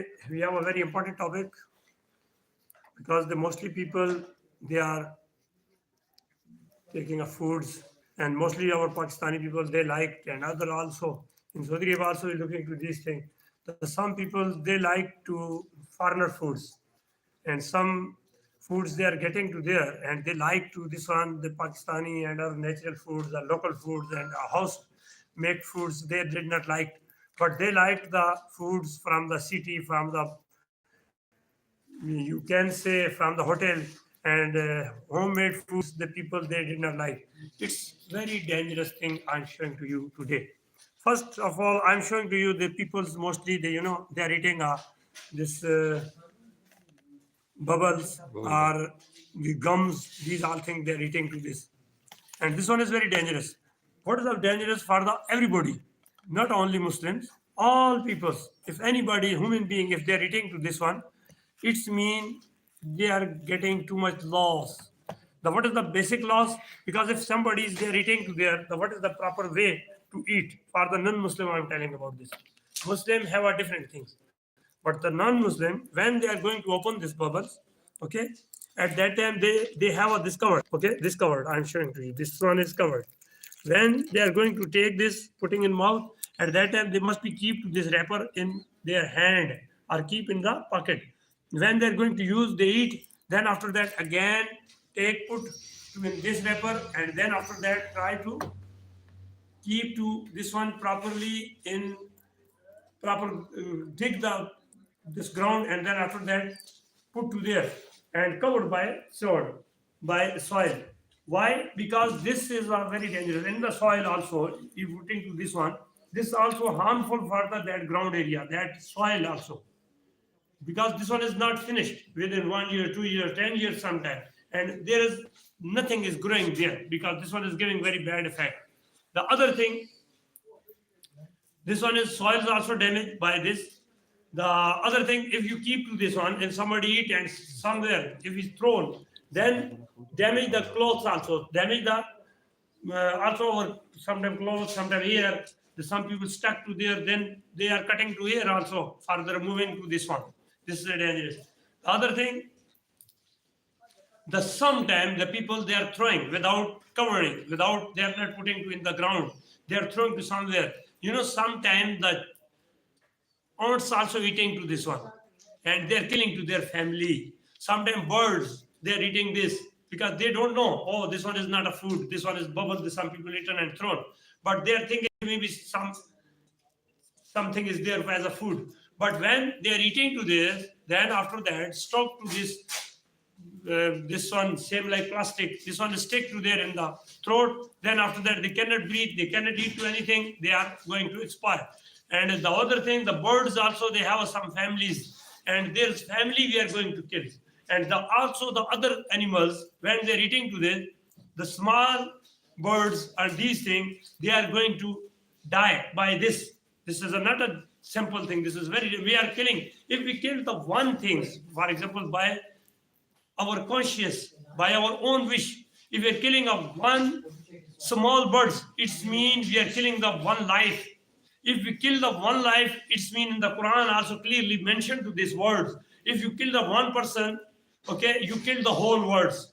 today we have a very important topic because the mostly people they are taking of foods and mostly our Pakistani people they like and other also in Saudi Arabia also is looking to these things. Some people they like to foreigner foods and some foods they are getting to there and they like to this one the Pakistani and other natural foods, the local foods and house make foods they did not like, but they like the foods from the city, from the you can say from the hotel and homemade foods the people they did not like. It's very dangerous thing I'm showing to you today. First of all, I'm showing to you the people's mostly they they are eating this bubbles or the gums, these all things they're eating to this. And this one is very dangerous. What is dangerous for the everybody, not only Muslims, all peoples. If anybody, human being, if they're eating to this one, it's mean they are getting too much loss. The what is the basic loss? Because if somebody is there eating to there, the what is the proper way to eat for the non-Muslim? I'm telling about this. Muslim have a different things. But the non-Muslim, when they are going to open these bubbles, okay, at that time they have a this covered, okay, this covered. I'm showing to you. This one is covered. When they are going to take this, putting in mouth, at that time they must be keep this wrapper in their hand or keep in the pocket. When they are going to use, they eat. Then after that again take put in this wrapper, and then after that try to keep to this one properly in proper dig the this ground, and then after that put to there and covered by sword by soil. Why? Because this is very dangerous in the soil also. If putting to this one, this is also harmful for that ground area, that soil also, because this one is not finished within 1 year, 2 years, 10 years sometime, and there is nothing is growing there because this one is giving very bad effect. The other thing, this one is soil is also damaged by this. The other thing, if you keep to this one and somebody eat and somewhere if it's thrown, then damage the clothes also, damage the also our sometimes clothes, sometimes hair. Some people stuck to there, then they are cutting to hair also further moving to this one. This is dangerous. The other thing, the sometime the people they are throwing without covering, without they are not putting to in the ground, they are throwing to somewhere. Sometimes the ants also eating to this one, and they're killing to their family. Sometimes birds they're eating this because they don't know. Oh, this one is not a food. This one is bubble. Some people eaten and thrown, but they're thinking maybe something is there as a food. But when they're eating to this, then after that stuck to this one same like plastic. This one is stick to there in the throat. Then after that they cannot breathe. They cannot eat to anything. They are going to expire. And the other thing, the birds also they have some families, and their family we are going to kill. And also the other animals when they're eating to this, the small birds and these things they are going to die by this. This is not a simple thing. This is we are killing. If we kill the one thing, for example, by our conscience, by our own wish, if we are killing of one small birds, it means we are killing the one life. If we kill the one life, it's mean in the Quran also clearly mentioned to these words. If you kill the one person, okay, you kill the whole words.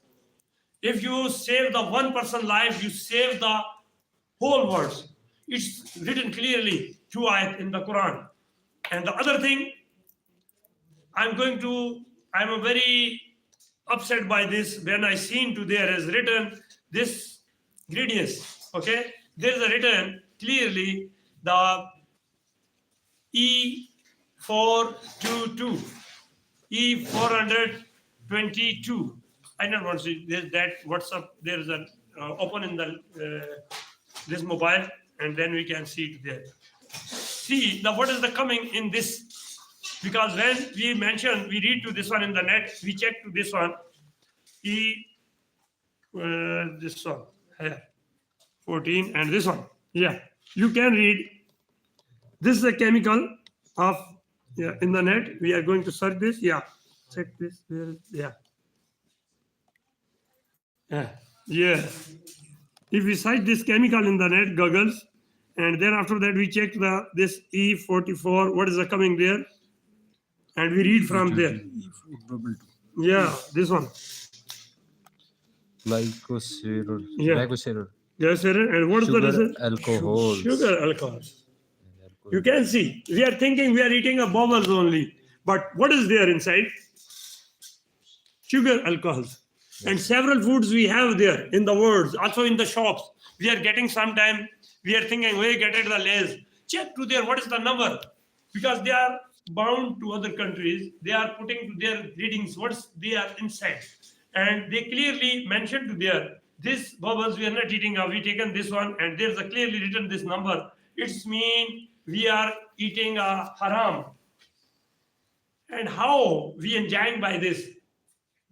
If you save the one person life, you save the whole words. It's written clearly, two ayat in the Quran. And the other thing, I'm a very upset by this when I seen to there is written this ingredients. Okay, there is a written clearly the E422, E422. I don't want to see that WhatsApp. There is a open in the this mobile, and then we can see it there. See the what is the coming in this, because when we read to this one in the net, we check to this one, this one here, 14, and this one. Yeah, you can read. This is a chemical of in the net. We are going to search this. Yeah, check this. Yeah. Yeah. If we search this chemical in the net, goggles, and then after that we check this E44. What is the coming there? And we read from there. Yeah, this one. Glycosyl. Yeah. Glycosyl. Yes, sir. And what's the Sugar, result? alcohols. Sugar alcohols. You can see, we are thinking we are eating a bubbles only. But what is there inside? Sugar alcohols. And several foods we have there in the world, also in the shops. We are getting sometime, we are thinking, we get it the Lays. Check to there, what is the number? Because they are bound to other countries. They are putting to their readings what's they are inside. And they clearly mentioned to there, this bubbles we are not eating, we taken this one, and there's a clearly written this number. It's mean we are eating a haram. And how we enjoying by this?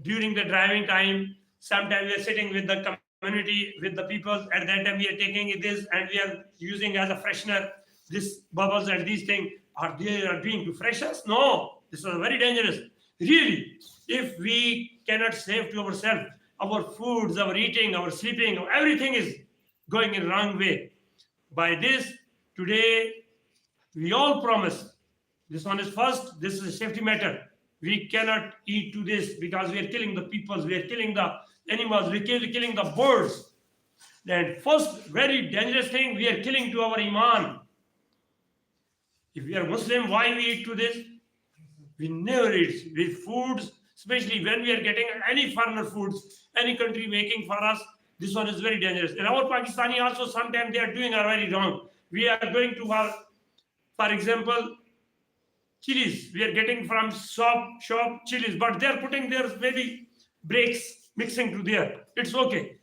During the driving time, sometimes we are sitting with the community, with the people. At that time, we are taking this and we are using as a freshener. This bubbles and these things are they are doing to fresh us? No, this is very dangerous. Really, if we cannot save to ourselves, our foods, our eating, our sleeping, everything is going in wrong way. By this, today we all promise. This one is first. This is a safety matter. We cannot eat to this because we are killing the peoples, we are killing the animals, we are killing the birds. Then first, very dangerous thing, we are killing to our iman. If we are Muslim, why we eat to this? We never eat with foods, especially when we are getting any foreigner foods, any country making for us. This one is very dangerous. And our Pakistani also sometimes they are doing are very wrong. We are going to our, for example, chilies. We are getting from shop chilies, but they are putting their maybe breaks mixing to there. It's okay.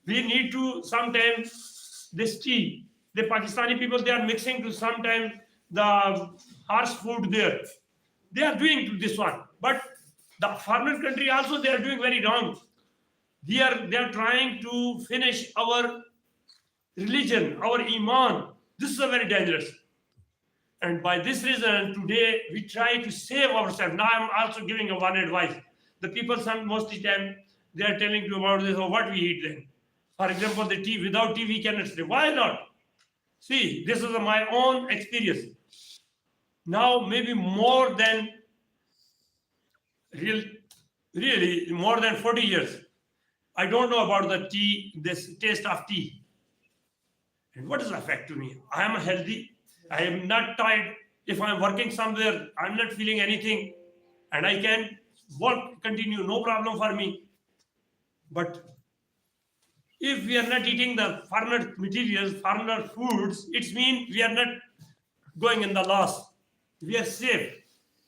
We need to sometimes this tea. The Pakistani people they are mixing to sometimes the harsh food there. They are doing to this one, but the foreign country also they are doing very wrong. They are trying to finish our religion, our iman. This is a very dangerous. And by this reason, today we try to save ourselves. Now I'm also giving a one advice. The people, some most of the time, they are telling you about this or what we eat then. For example, the tea. Without tea, we cannot sleep. Why not? See, this is my own experience. Now, maybe more than really more than 40 years. I don't know about the tea, this taste of tea. And what does it affect to me? I am healthy. I am not tired. If I'm working somewhere, I'm not feeling anything, and I can work, continue, no problem for me. But if we are not eating the foreigner materials, foreigner foods, it means we are not going in the loss. We are safe.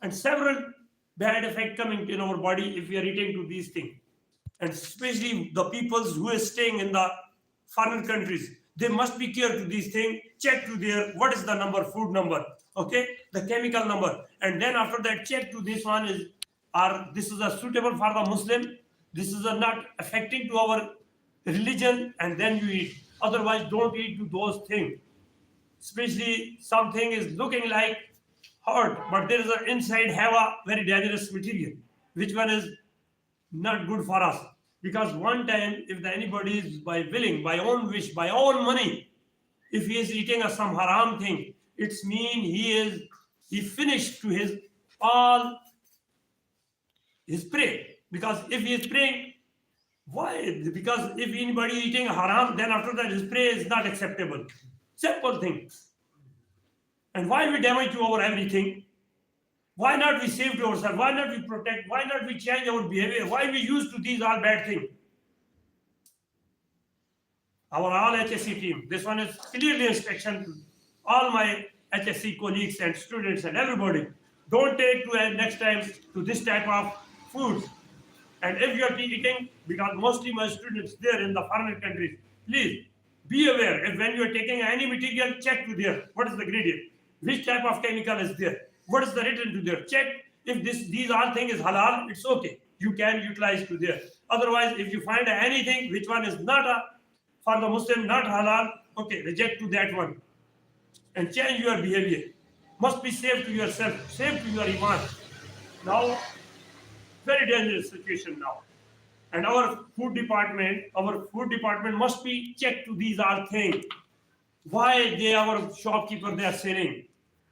And several bad effects coming in our body if we are eating to these things. And especially the peoples who are staying in the foreign countries, they must be care to these things, check to their, what is the number, food number, okay, the chemical number. And then after that, check to this one is, this is a suitable for the Muslim, this is a not affecting to our religion, and then you eat. Otherwise, don't eat to those things. Especially something is looking like hard, but there is an inside have a very dangerous material, which one is not good for us. Because one time, if anybody is by willing, by own wish, by own money, if he is eating some haram thing, it's mean he finished to his all his prey. Because if he is praying, why? Because if anybody eating haram, then after that his prey is not acceptable. Simple thing. And why we damage to our everything? Why not we save to ourselves? Why not we protect? Why not we change our behavior? Why we use to these all bad things? Our all HSC team, this one is clearly instruction to all my HSC colleagues and students and everybody. Don't take to next time to this type of foods. And if you are eating, because mostly my students there in the foreign countries, please be aware. If when you are taking any material, check to there. What is the ingredient? Which type of chemical is there? What is the written to there? Check if these all things is halal, it's okay. You can utilize to there. Otherwise, if you find anything which one is not for the Muslim, not halal, okay, reject to that one. And change your behavior. Must be safe to yourself, safe to your iman. Now, very dangerous situation now. And our food department must be checked to these all things. Why our shopkeeper they are selling?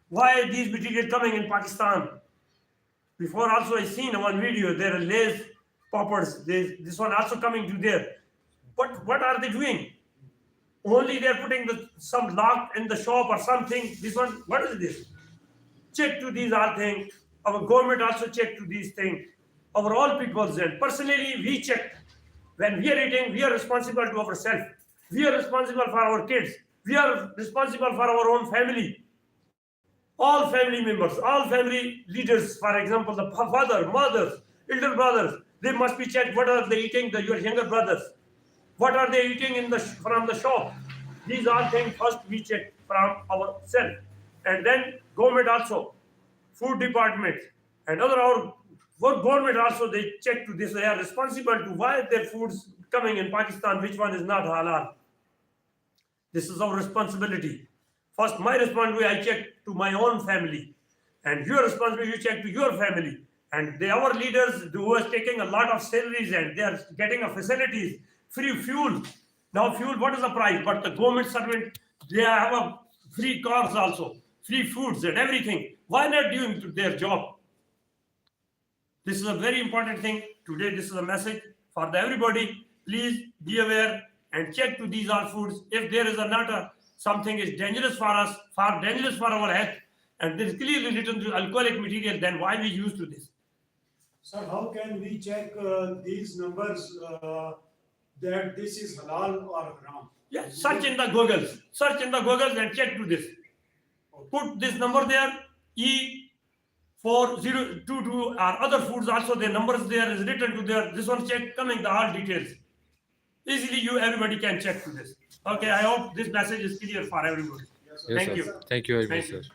Why these materials coming in Pakistan? Before also I seen one video, there are Lay's poppers. This one also coming to there. But what are they doing? Only they're putting some lock in the shop or something. This one, what is this? Check to these all things. Our government also check to these things. Our all people's and personally we check. When we are eating, we are responsible to ourselves. We are responsible for our kids. We are responsible for our own family. All family members, all family leaders, for example, the father, mothers, elder brothers, they must be checked. What are they eating? Your younger brothers. What are they eating from the shop? These are things first we check from ourselves. And then government also, food department, and our government also, they check to this. They are responsible to why their food's coming in Pakistan, which one is not halal. This is our responsibility. First, my responsibility, I check to my own family. And your responsibility, you check to your family. And our leaders who are taking a lot of salaries and they are getting a facilities, free fuel. Now fuel, what is the price? But the government servant, they have a free cars also, free foods and everything. Why not doing their job? This is a very important thing. Today, this is a message for everybody. Please be aware and check to these all foods. If there is something is dangerous for us, far dangerous for our health, and there is clearly written to alcoholic material, then why we use to this? Sir, how can we check these numbers that this is halal or haram? Yeah, search in the Googles. Search in the Googles and check to this. Put this number there, E4022 or other foods also, their numbers there is written to there. This one check coming the all details. Easily everybody can check to this. Okay, I hope this message is clear for everybody. Yes, Thank sir. you. Thank you very Thank much, you. sir.